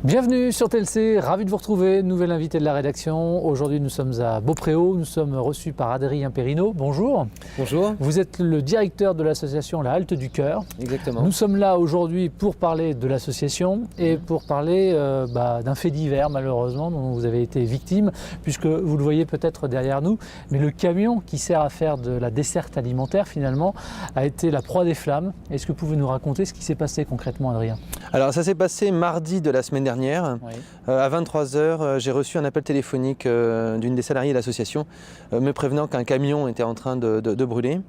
Bienvenue sur TLC, ravi de vous retrouver, nouvel invité de la rédaction. Aujourd'hui nous sommes à Beaupréau, nous sommes reçus par Adrien Perrineau. Bonjour. Bonjour. Vous êtes le directeur de l'association La Halte du Cœur. Exactement. Nous sommes là aujourd'hui pour parler de l'association et pour parler d'un fait divers malheureusement dont vous avez été victime, puisque vous le voyez peut-être derrière nous, mais le camion qui sert à faire de la desserte alimentaire finalement a été la proie des flammes. Est-ce que vous pouvez nous raconter ce qui s'est passé concrètement, Adrien? Alors ça s'est passé mardi de la semaine dernière. Oui. À 23h, j'ai reçu un appel téléphonique d'une des salariés de l'association me prévenant qu'un camion était en train de brûler.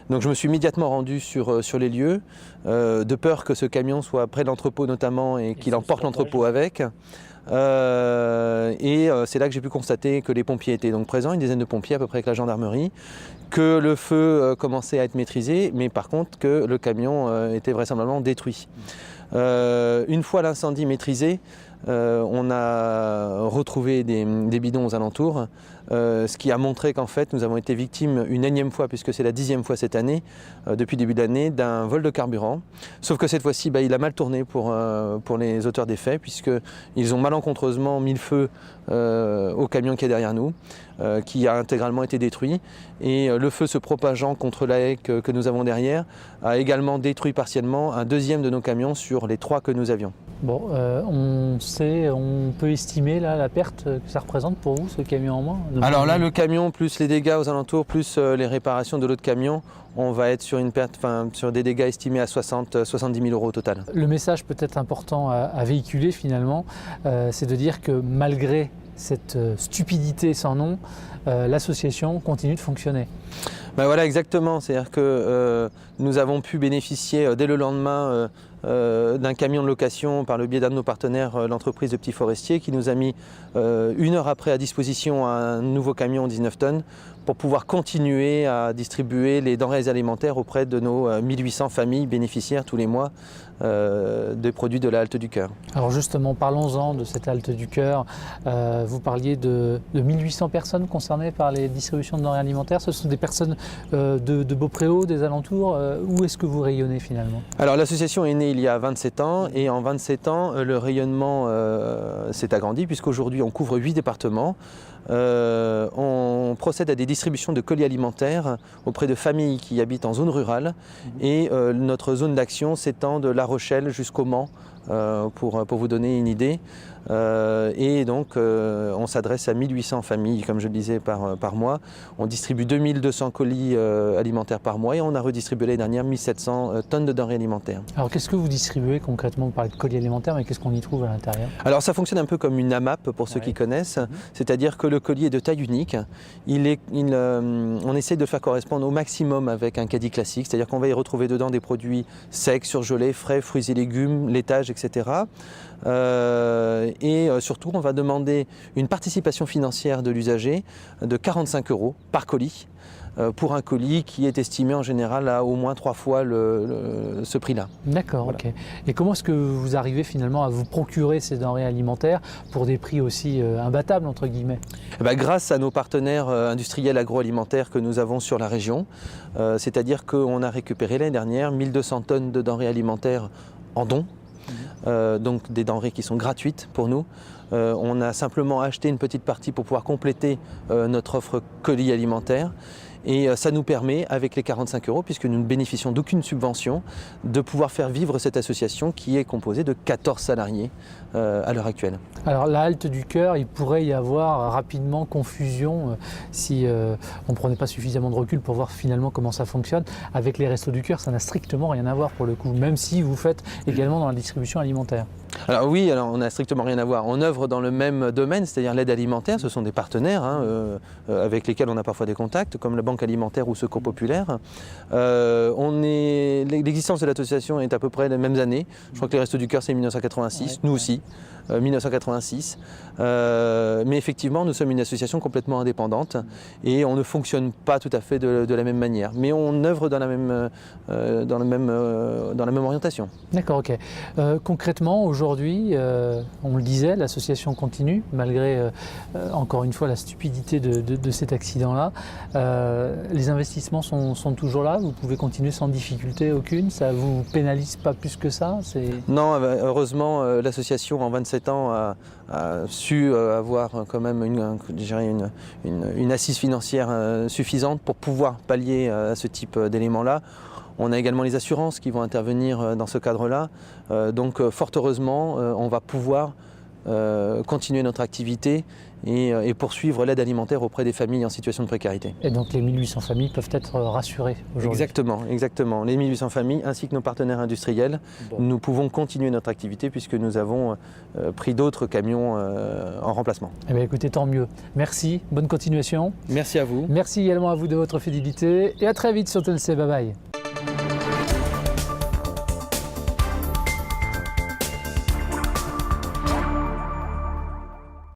Donc je me suis immédiatement rendu sur les lieux, de peur que ce camion soit près de l'entrepôt notamment et qu'il emporte l'entrepôt avec. C'est là que j'ai pu constater que les pompiers étaient donc présents, une dizaine de pompiers à peu près avec la gendarmerie, que le feu commençait à être maîtrisé, mais par contre que le camion était vraisemblablement détruit. Une fois l'incendie maîtrisé, on a retrouvé des bidons aux alentours, ce qui a montré qu'en fait nous avons été victimes une énième fois, puisque c'est la 10e fois cette année, depuis le début de l'année, d'un vol de carburant. Sauf que cette fois-ci, il a mal tourné pour les auteurs des faits, puisqu'ils ont malencontreusement mis le feu au camion qui est derrière nous, qui a intégralement été détruit. Et le feu se propageant contre la haie que nous avons derrière, a également détruit partiellement un deuxième de nos camions sur les 3 que nous avions. Bon, on peut estimer là, la perte que ça représente pour vous, ce camion en moins? Alors là, le camion, plus les dégâts aux alentours, plus les réparations de l'autre camion, on va être sur une perte, sur des dégâts estimés à 70 000 € au total. Le message peut-être important à véhiculer finalement, c'est de dire que malgré cette stupidité sans nom, l'association continue de fonctionner. Voilà, exactement. C'est-à-dire que nous avons pu bénéficier dès le lendemain d'un camion de location par le biais d'un de nos partenaires, l'entreprise de Petits Forestiers, qui nous a mis 1 heure après à disposition un nouveau camion 19 tonnes pour pouvoir continuer à distribuer les denrées alimentaires auprès de nos 1800 familles bénéficiaires tous les mois des produits de la Halte du Cœur. Alors justement, parlons-en de cette Halte du Cœur. Vous parliez de 1800 personnes concernées par les distributions de denrées alimentaires. Ce sont des personnes de Beaupréau, des alentours. Où est-ce que vous rayonnez finalement? Alors l'association est née il y a 27 ans et en 27 ans, le rayonnement s'est agrandi puisqu'aujourd'hui on couvre 8 départements. On procède à des distributions de colis alimentaires auprès de familles qui habitent en zone rurale et notre zone d'action s'étend de La Rochelle jusqu'au Mans pour vous donner une idée. Et donc on s'adresse à 1800 familles, comme je le disais, par mois. On distribue 2200 colis alimentaires par mois et on a redistribué l'année dernière 1700 tonnes de denrées alimentaires. Alors qu'est-ce que vous distribuez concrètement? Vous parlez de colis alimentaires, mais qu'est-ce qu'on y trouve à l'intérieur? Alors ça fonctionne un peu comme une AMAP pour ceux qui connaissent, c'est-à-dire que le colis est de taille unique. On essaie de le faire correspondre au maximum avec un caddie classique, c'est-à-dire qu'on va y retrouver dedans des produits secs, surgelés, frais, fruits et légumes, laitage, etc. Surtout, on va demander une participation financière de l'usager de 45 € par colis, pour un colis qui est estimé en général à au moins 3 fois ce prix-là. D'accord, voilà. Ok. Et comment est-ce que vous arrivez finalement à vous procurer ces denrées alimentaires pour des prix aussi imbattables, entre guillemets? Grâce à nos partenaires industriels agroalimentaires que nous avons sur la région, c'est-à-dire qu'on a récupéré l'année dernière 1200 tonnes de denrées alimentaires en dons. Donc des denrées qui sont gratuites pour nous. On a simplement acheté une petite partie pour pouvoir compléter notre offre colis alimentaire. Et ça nous permet, avec les 45 €, puisque nous ne bénéficions d'aucune subvention, de pouvoir faire vivre cette association qui est composée de 14 salariés à l'heure actuelle. Alors la Halte du Cœur, il pourrait y avoir rapidement confusion si on ne prenait pas suffisamment de recul pour voir finalement comment ça fonctionne. Avec les Restos du Cœur, ça n'a strictement rien à voir pour le coup, même si vous faites également dans la distribution alimentaire. Alors oui, on n'a strictement rien à voir. On œuvre dans le même domaine, c'est-à-dire l'aide alimentaire. Ce sont des partenaires avec lesquels on a parfois des contacts, comme la Banque alimentaire ou Secours populaire. L'existence de l'association est à peu près les mêmes années. Je crois que les Restos du Cœur, c'est 1986, nous aussi. 1986. Mais effectivement, nous sommes une association complètement indépendante et on ne fonctionne pas tout à fait de la même manière. Mais on œuvre dans la même orientation. D'accord, ok. Concrètement, aujourd'hui, on le disait, l'association continue, malgré, encore une fois, la stupidité de cet accident-là. Les investissements sont toujours là, vous pouvez continuer sans difficulté aucune, ça ne vous pénalise pas plus que ça? Non, heureusement, l'association en 27 27 ans a su avoir quand même une assise financière suffisante pour pouvoir pallier à ce type d'éléments-là. On a également les assurances qui vont intervenir dans ce cadre-là. Donc fort heureusement, on va pouvoir continuer notre activité et poursuivre l'aide alimentaire auprès des familles en situation de précarité. Et donc les 1800 familles peuvent être rassurées aujourd'hui. Exactement. Les 1800 familles ainsi que nos partenaires industriels, nous pouvons continuer notre activité puisque nous avons pris d'autres camions en remplacement. Eh bien, écoutez, tant mieux. Merci, bonne continuation. Merci à vous. Merci également à vous de votre fidélité et à très vite sur TLC. Bye bye.